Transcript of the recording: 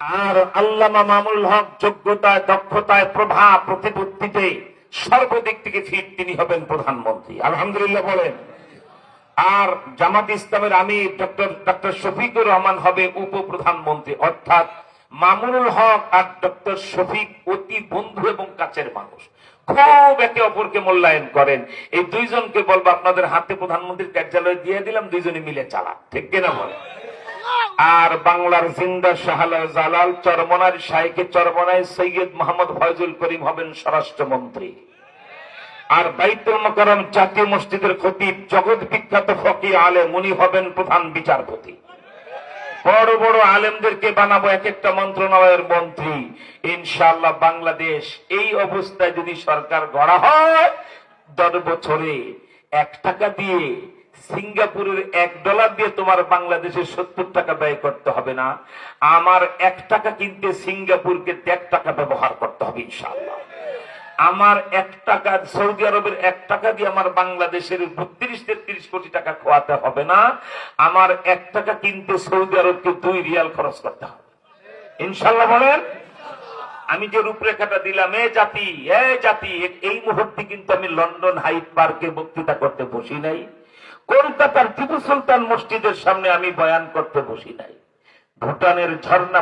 আর আল্লামা মামুনুল হক যোগ্যতায়, দক্ষতায়, প্রভা প্রতিপত্তিতে সর্বদিক থেকে ফিট, তিনি হবেন প্রধানমন্ত্রী। আলহামদুলিল্লাহ বলেন। আর জামাত ইসলামের আমির ডক্টর শফিকুর রহমান হবে উপপ্রধানমন্ত্রী। অর্থাৎ মামুনুল হক আর ডক্টর শফিক অতি বন্ধু এবং কাছের মানুষ, খুব একে অপরকে মূল্যায়ন করেন। এই দুইজনকে বলবো আপনাদের হাতে প্রধানমন্ত্রীর কার্যালয় দিয়ে দিলাম, দুইজনে মিলে চালান, ঠিক কিনা বলেন? আর বাংলার জিন্দা শাহলাল জালাল, চরমনার শাইখে চরমনায় সৈয়দ মোহাম্মদ ফয়জুল করিম হবেন স্বরাষ্ট্রমন্ত্রী। আর বাইতুল মোকাররম জাতীয় মসজিদের খতিব, জগৎ বিখ্যাত ফকি আলেম, উনি হবেন প্রধান বিচারপতি। বড় বড় আলেমদেরকে বানাবো এক একটা মন্ত্রণালয়ের মন্ত্রী। ইনশাআল্লাহ বাংলাদেশ এই অবস্থায় যদি সরকার গড়া হয়, 10 বছরে 1 টাকা দিয়ে, সিঙ্গাপুরের $1 দিয়ে তোমার বাংলাদেশে 70 টাকা ব্যয় করতে হবে না। আমার 1 টাকা কিনতে সিঙ্গাপুরকে 1.5 টাকা ব্যবহার করতে হবে ইনশাআল্লাহ। আমার 1 টাকা, সৌদি আরবের 1 টাকা দিয়ে আমার বাংলাদেশের 32-33 কোটি টাকা খোয়াতে হবে না। আমার 1 টাকা কিনতে সৌদি আরবকে 2 রিয়াল খরচ করতে হবে ইনশাআল্লাহ বলেন। আমি যে রূপরেখাটা দিলাম, এ জাতি এই মুহূর্তে কিন্তু আমি লন্ডন হাইড পার্কে বক্তৃতা করতে বসি নাই, কলকাতার টিপু সুলতান মসজিদের সামনে আমি বয়ান করতে বসি নাই, ভুটানের ঝর্ণা